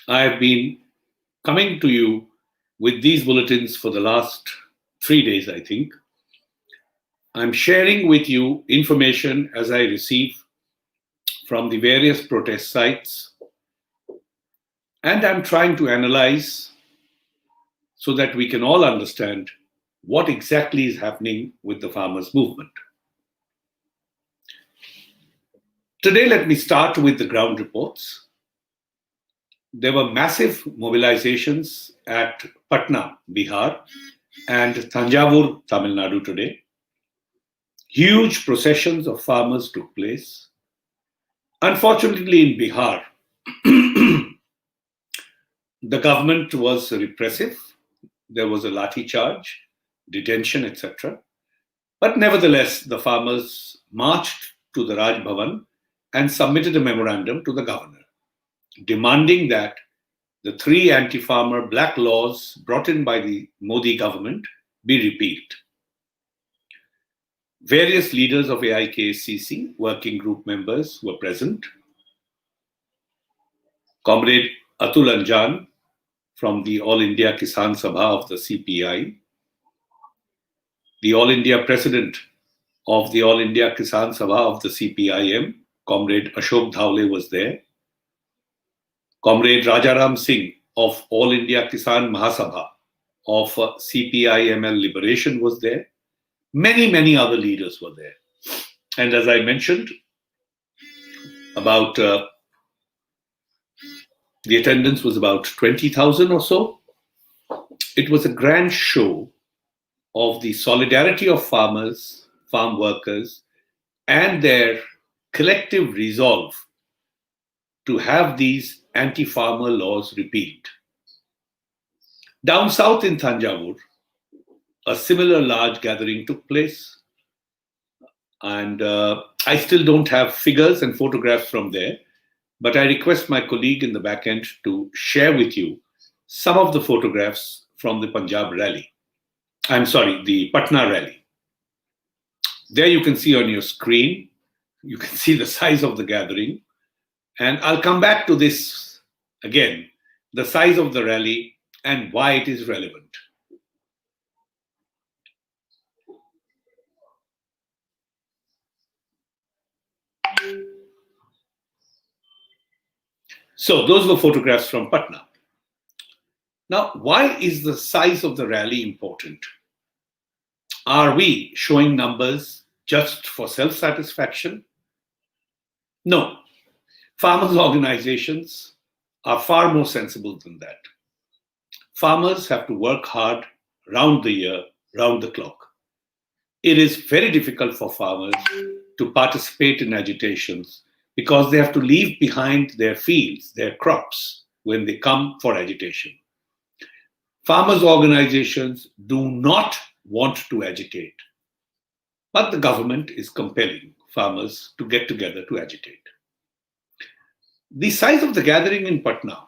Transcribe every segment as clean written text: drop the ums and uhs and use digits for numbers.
I have been coming to you with these bulletins for the last 3 days, I think. I'm sharing with you information as I receive from the various protest sites, and I'm trying to analyze so that we can all understand what exactly is happening with the farmers' movement. Today, let me start with the ground reports. There were massive mobilizations at Patna, Bihar, and Tanjavur, Tamil Nadu today. Huge processions of farmers took place. Unfortunately, in Bihar, the government was repressive. There was a lathi charge, detention, etc. But nevertheless, the farmers marched to the Raj Bhavan and submitted a memorandum to the governor, demanding that the 3 anti-farmer black laws brought in by the Modi government be repealed. Various leaders of AIKCC, working group members, were present. Comrade Atul Anjan from the All India Kisan Sabha of the CPI, the All India President of the All India Kisan Sabha of the CPIM, Comrade Ashok Dhawle was there. Comrade Rajaram Singh of All India Kisan Mahasabha of CPIML Liberation was there. Many other leaders were there. And as I mentioned, about the attendance was about 20,000 or so. It was a grand show of the solidarity of farmers, farm workers, and their collective resolve to have these anti-farmer laws repealed. Down south in Tanjavur, a similar large gathering took place, and I still don't have figures and photographs from there, but I request my colleague in the back end to share with you some of the photographs from the the Patna rally. There you can see on your screen, you can see the size of the gathering, and I'll come back to this again, the size of the rally and why it is relevant. So those were photographs from Patna. Now, why is the size of the rally important? Are we showing numbers just for self-satisfaction? No. Farmers' organizations are far more sensible than that. Farmers have to work hard round the year, round the clock. It is very difficult for farmers to participate in agitations because they have to leave behind their fields, their crops, when they come for agitation. Farmers' organizations do not want to agitate, but the government is compelling farmers to get together to agitate. The size of the gathering in Patna,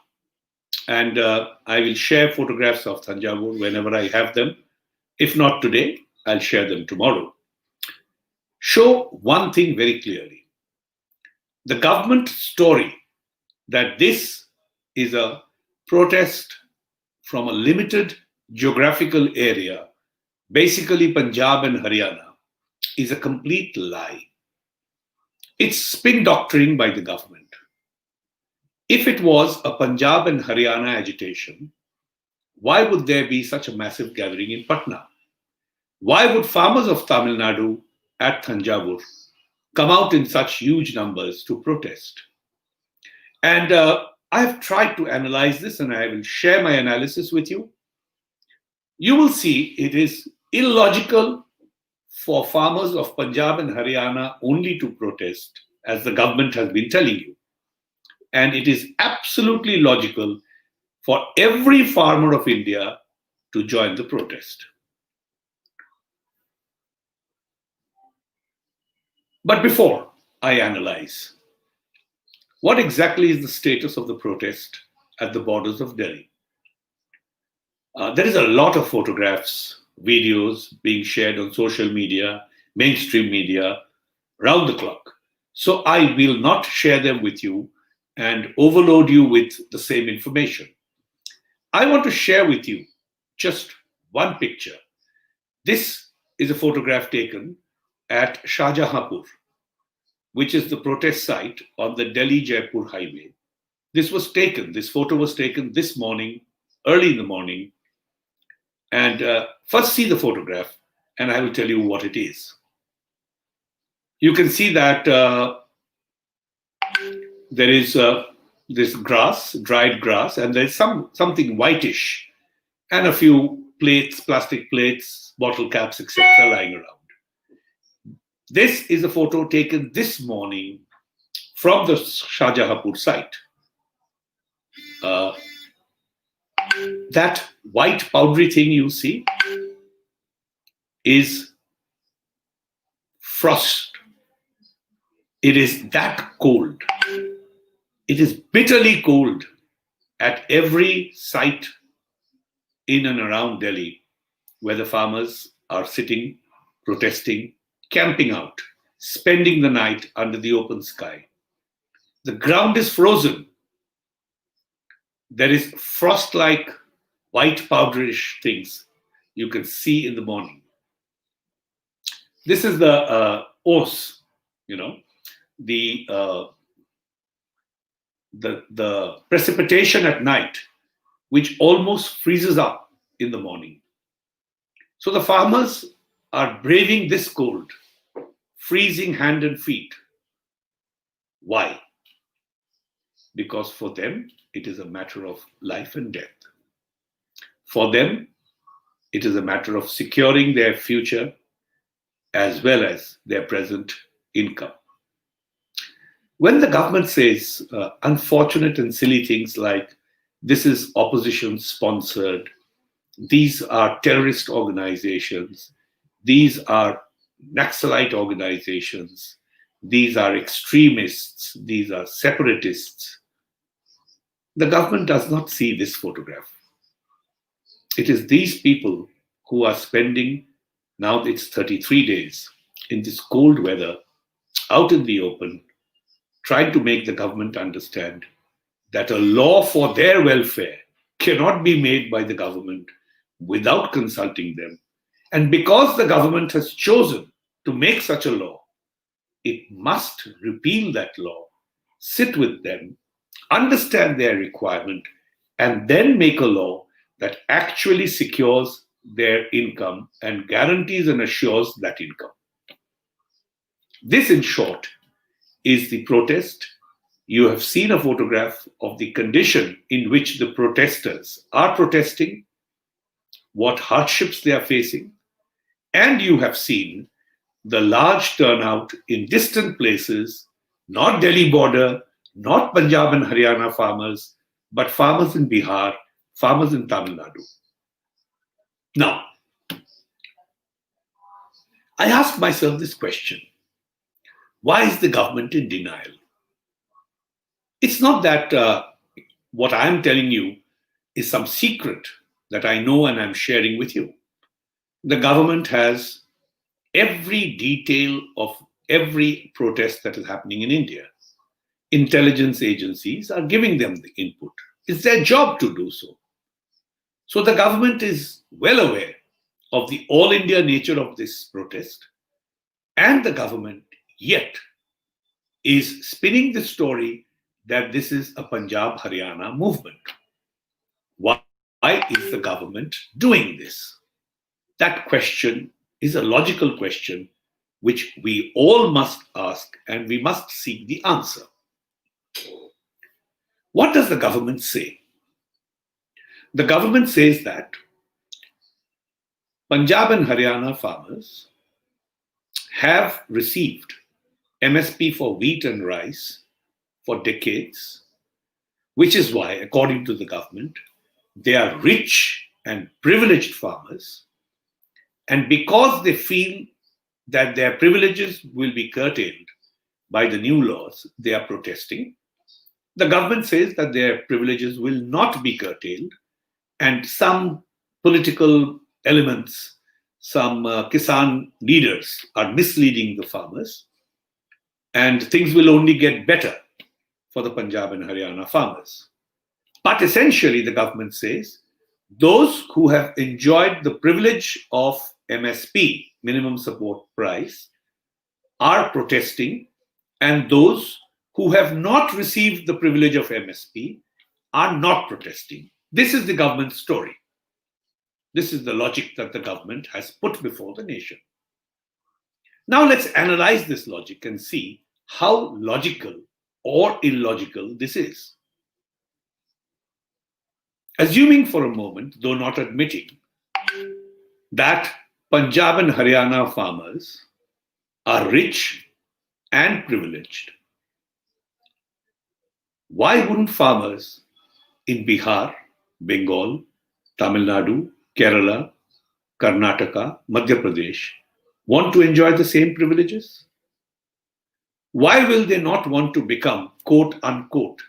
and I will share photographs of Tanjavur whenever I have them. If not today, I'll share them tomorrow. Show one thing very clearly. The government story that this is a protest from a limited geographical area, basically Punjab and Haryana, is a complete lie. It's spin doctoring by the government. If it was a Punjab and Haryana agitation, why would there be such a massive gathering in Patna? Why would farmers of Tamil Nadu at Tanjavur come out in such huge numbers to protest? And I have tried to analyze this, and I will share my analysis with you. You will see it is illogical for farmers of Punjab and Haryana only to protest, as the government has been telling you. And it is absolutely logical for every farmer of India to join the protest. But before I analyze, what exactly is the status of the protest at the borders of Delhi? There is a lot of photographs, videos being shared on social media, mainstream media, round the clock. So I will not share them with you, and overload you with the same information. I want to share with you just one picture. This is a photograph taken at Shahjahapur, which is the protest site on the Delhi-Jaipur highway. This photo was taken this morning, early in the morning. And first see the photograph, and I will tell you what it is. You can see that there is this grass, dried grass, and there's something whitish, and a few plates, plastic plates, bottle caps, etc., lying around. This is a photo taken this morning from the Shahjahapur site. That white powdery thing you see is frost. It is that cold. It is bitterly cold at every site in and around Delhi where the farmers are sitting, protesting, camping out, spending the night under the open sky. The ground is frozen. There is frost-like white powderish things you can see in the morning. This is the ose, the precipitation at night, which almost freezes up in the morning. So the farmers are braving this cold, freezing hand and feet. Why? Because for them, it is a matter of life and death. For them, it is a matter of securing their future as well as their present income. When the government says unfortunate and silly things like, this is opposition sponsored, these are terrorist organizations, these are Naxalite organizations, these are extremists, these are separatists, the government does not see this photograph. It is these people who are spending, now it's 33 days, in this cold weather, out in the open, trying to make the government understand that a law for their welfare cannot be made by the government without consulting them. And because the government has chosen to make such a law, it must repeal that law, sit with them, understand their requirement, and then make a law that actually secures their income and guarantees and assures that income. This, in short, is the protest. You have seen a photograph of the condition in which the protesters are protesting, what hardships they are facing, and you have seen the large turnout in distant places, not Delhi border, not Punjab and Haryana farmers, but farmers in Bihar, farmers in Tamil Nadu. Now, I ask myself this question: why is the government in denial? It's not that what I'm telling you is some secret that I know and I'm sharing with you. The government has every detail of every protest that is happening in India. Intelligence agencies are giving them the input. It's their job to do so. So the government is well aware of the all India nature of this protest, and the government yet is spinning the story that this is a Punjab-Haryana movement. Why is the government doing this? That question is a logical question which we all must ask, and we must seek the answer. What does the government say? The government says that Punjab and Haryana farmers have received MSP for wheat and rice for decades, which is why, according to the government, they are rich and privileged farmers. And because they feel that their privileges will be curtailed by the new laws, they are protesting. The government says that their privileges will not be curtailed, and some political elements, some Kisan leaders are misleading the farmers, and things will only get better for the Punjab and Haryana farmers. But essentially, the government says those who have enjoyed the privilege of MSP, minimum support price, are protesting, and those who have not received the privilege of MSP are not protesting. This is the government's story. This is the logic that the government has put before the nation. Now let's analyze this logic and see how logical or illogical this is. Assuming for a moment, though not admitting, that Punjab and Haryana farmers are rich and privileged, why wouldn't farmers in Bihar, Bengal, Tamil Nadu, Kerala, Karnataka, Madhya Pradesh want to enjoy the same privileges? Why will they not want to become, quote unquote,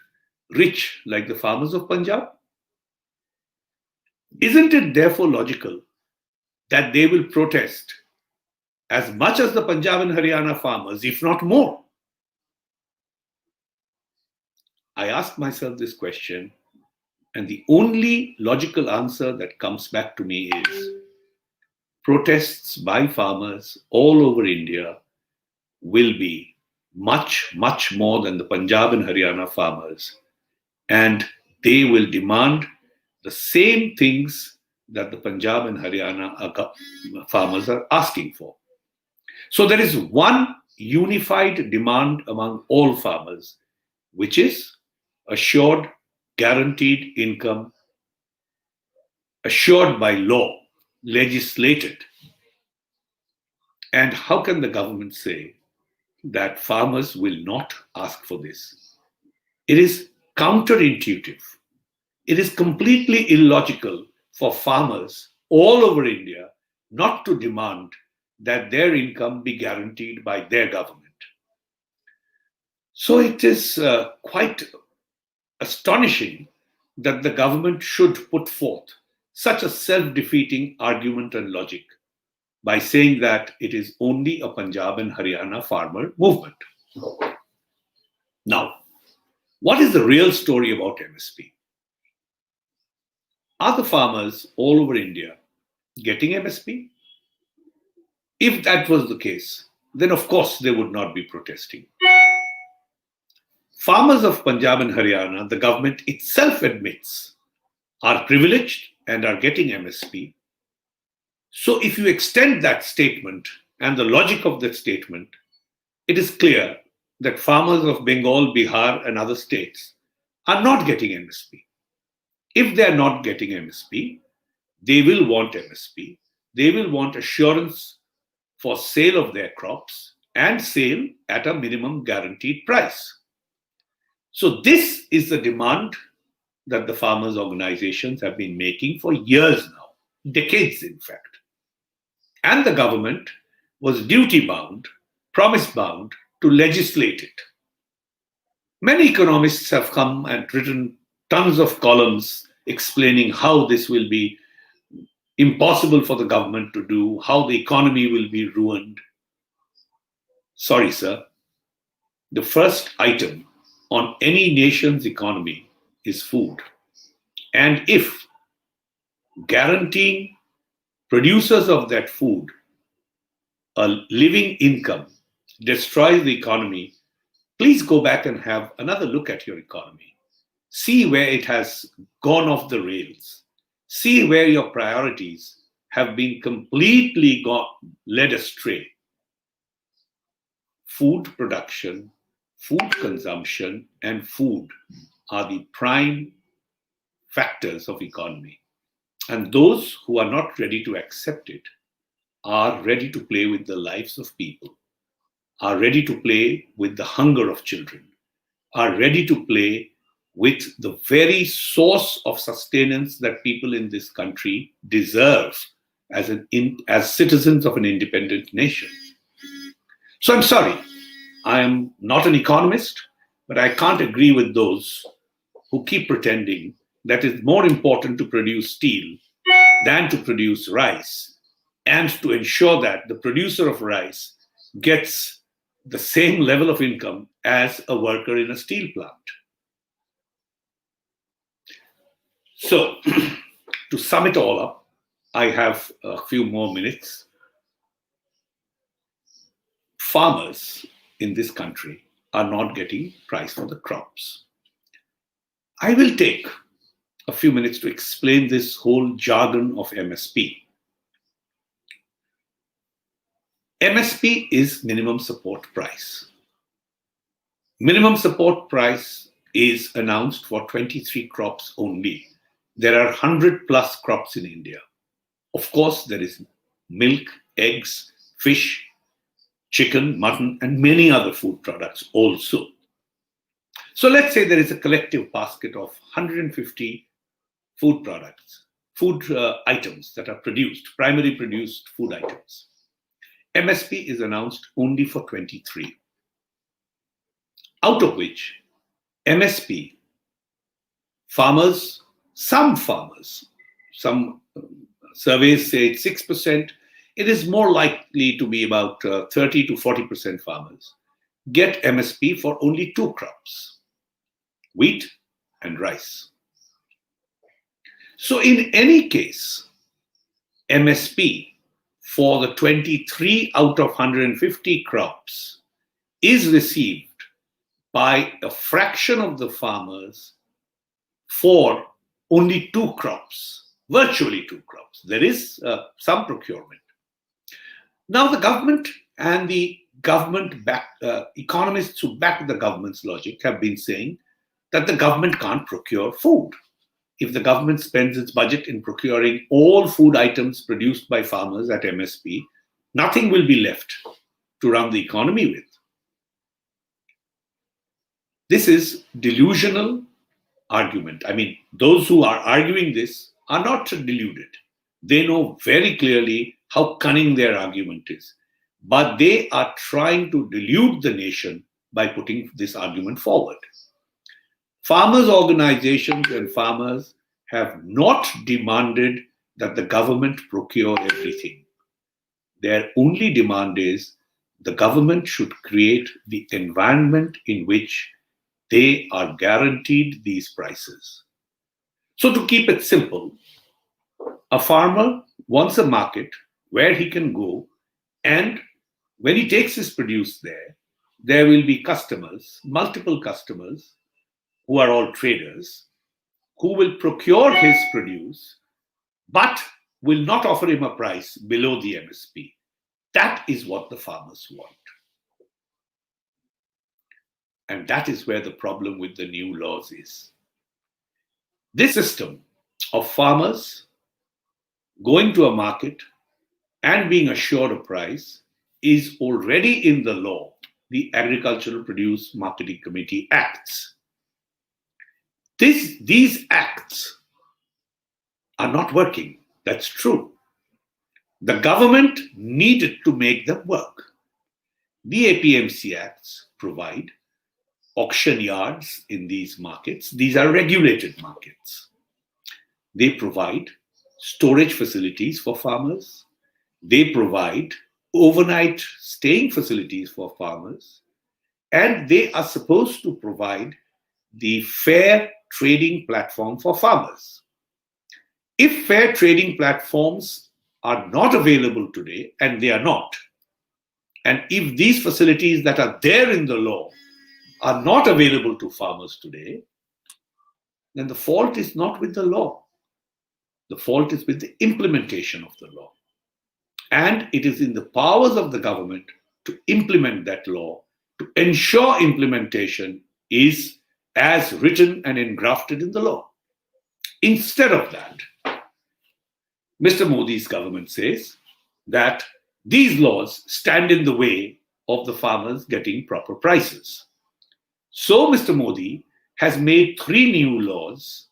rich like the farmers of Punjab? Isn't it therefore logical that they will protest as much as the Punjab and Haryana farmers, if not more? I ask myself this question, and the only logical answer that comes back to me is protests by farmers all over India will be much, much more than the Punjab and Haryana farmers, and they will demand the same things that the Punjab and Haryana farmers are asking for. So there is one unified demand among all farmers, which is assured, guaranteed income, assured by law, legislated. And how can the government say that farmers will not ask for this? It is counterintuitive. It is completely illogical for farmers all over India not to demand that their income be guaranteed by their government. So it is quite astonishing that the government should put forth such a self-defeating argument and logic by saying that it is only a Punjab and Haryana farmer movement. Now, what is the real story about MSP? Are the farmers all over India getting MSP? If that was the case, then of course they would not be protesting. Farmers of Punjab and Haryana, the government itself admits, are privileged and are getting MSP. So if you extend that statement and the logic of that statement, it is clear that farmers of Bengal, Bihar, and other states are not getting MSP. If they are not getting MSP, they will want MSP. They will want assurance for sale of their crops and sale at a minimum guaranteed price. So this is the demand that the farmers' organizations have been making for years now, decades in fact. And the government was duty-bound, promise-bound to legislate it. Many economists have come and written tons of columns explaining how this will be impossible for the government to do, how the economy will be ruined. Sorry, sir. The first item on any nation's economy is food. And if guaranteeing producers of that food a living income destroys the economy, please go back and have another look at your economy. See where it has gone off the rails. See where your priorities have been completely led astray. Food production, food consumption, and food are the prime factors of economy. And those who are not ready to accept it are ready to play with the lives of people, are ready to play with the hunger of children, are ready to play with the very source of sustenance that people in this country deserve as citizens of an independent nation. So I'm sorry, I am not an economist, but I can't agree with those who keep pretending that it's more important to produce steel than to produce rice, and to ensure that the producer of rice gets the same level of income as a worker in a steel plant. So, to sum it all up, I have a few more minutes. Farmers in this country are not getting price for the crops. I will take a few minutes to explain this whole jargon of MSP. MSP is minimum support price. Minimum support price is announced for 23 crops only. There are 100 plus crops in India. Of course, there is milk, eggs, fish, chicken, mutton, and many other food products also. So let's say there is a collective basket of 150 food products, food items that are produced, primary produced food items. MSP is announced only for 23, out of which MSP, farmers, some surveys say it's 6%, it is more likely to be about 30 to 40% farmers get MSP for only two crops, wheat and rice. So in any case, MSP for the 23 out of 150 crops is received by a fraction of the farmers for only two crops, virtually two crops. There is some procurement. Now the government and the economists who back the government's logic have been saying that the government can't procure food. If the government spends its budget in procuring all food items produced by farmers at MSP, nothing will be left to run the economy with. This is delusional argument. I mean, those who are arguing this are not deluded. They know very clearly how cunning their argument is. But they are trying to delude the nation by putting this argument forward. Farmers' organizations and farmers have not demanded that the government procure everything. Their only demand is the government should create the environment in which they are guaranteed these prices. So to keep it simple, a farmer wants a market where he can go, and when he takes his produce there, there will be customers, multiple customers, who are all traders, who will procure his produce, but will not offer him a price below the MSP. That is what the farmers want. And that is where the problem with the new laws is. This system of farmers going to a market and being assured a price is already in the law, the Agricultural Produce Marketing Committee Acts. These acts are not working. That's true. The government needed to make them work. The APMC Acts provide auction yards in these markets. These are regulated markets. They provide storage facilities for farmers. They provide overnight staying facilities for farmers. And they are supposed to provide the fair trading platform for farmers. If fair trading platforms are not available today, and they are not, and if these facilities that are there in the law are not available to farmers today, then the fault is not with the law. The fault is with the implementation of the law. And it is in the powers of the government to implement that law, to ensure implementation is as written and engrafted in the law. Instead of that, Mr. Modi's government says that these laws stand in the way of the farmers getting proper prices. So Mr. Modi has made 3 new laws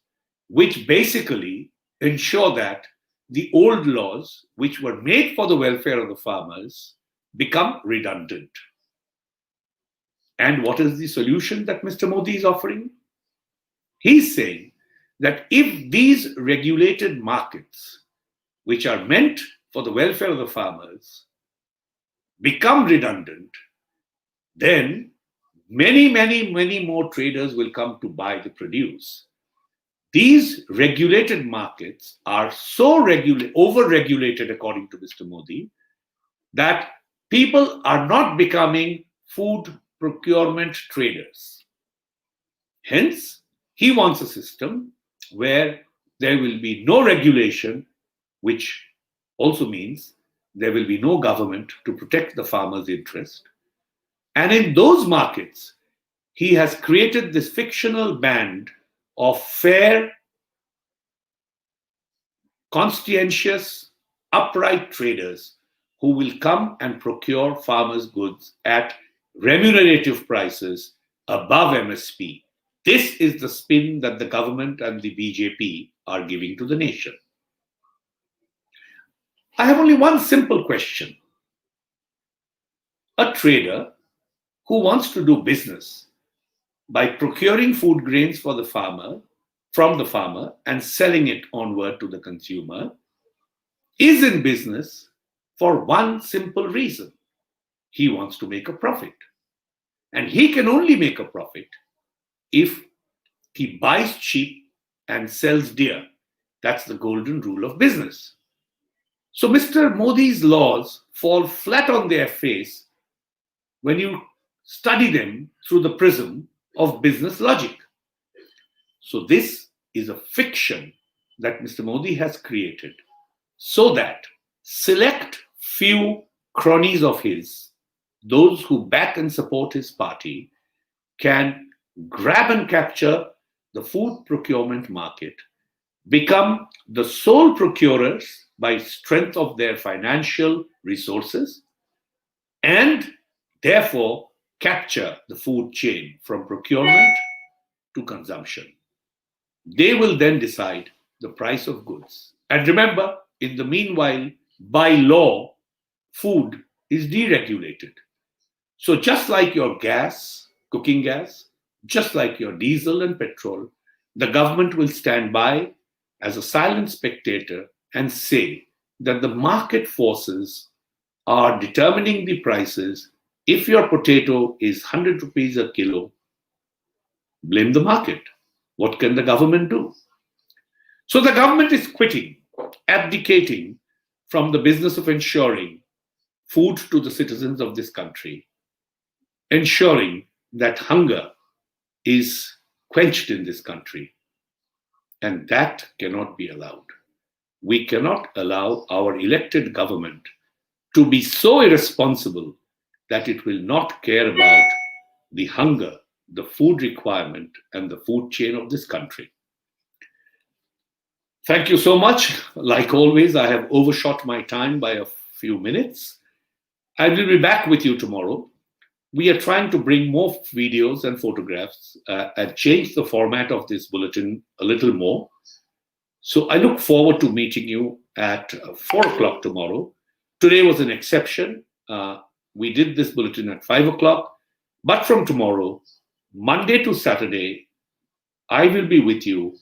which basically ensure that the old laws, which were made for the welfare of the farmers, become redundant. And what is the solution that Mr. Modi is offering? He's saying that if these regulated markets, which are meant for the welfare of the farmers, become redundant, then many more traders will come to buy the produce. These regulated markets are so over-regulated, according to Mr. Modi, that people are not becoming food procurement traders. Hence, he wants a system where there will be no regulation, which also means there will be no government to protect the farmer's interest. And in those markets, he has created this fictional band of fair, conscientious, upright traders who will come and procure farmers' goods at remunerative prices above MSP. This is the spin that the government and the BJP are giving to the nation. I have only one simple question. A trader who wants to do business by procuring food grains for the farmer, from the farmer, and selling it onward to the consumer, is in business for one simple reason. He wants to make a profit. And he can only make a profit if he buys cheap and sells dear. That's the golden rule of business. So Mr. Modi's laws fall flat on their face when you study them through the prism of business logic. So this is a fiction that Mr. Modi has created so that select few cronies of his, those who back and support his party, can grab and capture the food procurement market, become the sole procurers by strength of their financial resources, and therefore capture the food chain from procurement to consumption. They will then decide the price of goods. And remember, in the meanwhile, by law, food is deregulated. So just like your gas, cooking gas, just like your diesel and petrol, the government will stand by as a silent spectator and say that the market forces are determining the prices. If your potato is 100 rupees a kilo, blame the market. What can the government do? So the government is quitting, abdicating from the business of ensuring food to the citizens of this country, ensuring that hunger is quenched in this country. And that cannot be allowed. We cannot allow our elected government to be so irresponsible that it will not care about the hunger, the food requirement, and the food chain of this country. Thank you so much. Like always, I have overshot my time by a few minutes. I will be back with you tomorrow. We are trying to bring more videos and photographs and change the format of this bulletin a little more. So I look forward to meeting you at 4 o'clock tomorrow. Today was an exception. We did this bulletin at 5 o'clock. But from tomorrow, Monday to Saturday, I will be with you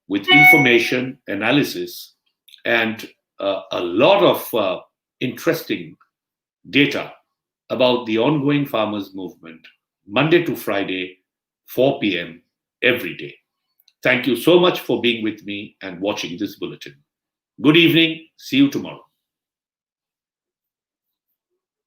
with information, analysis, and a lot of interesting data about the ongoing farmers' movement, Monday to Friday, 4 p.m. every day. Thank you so much for being with me and watching this bulletin. Good evening. See you tomorrow.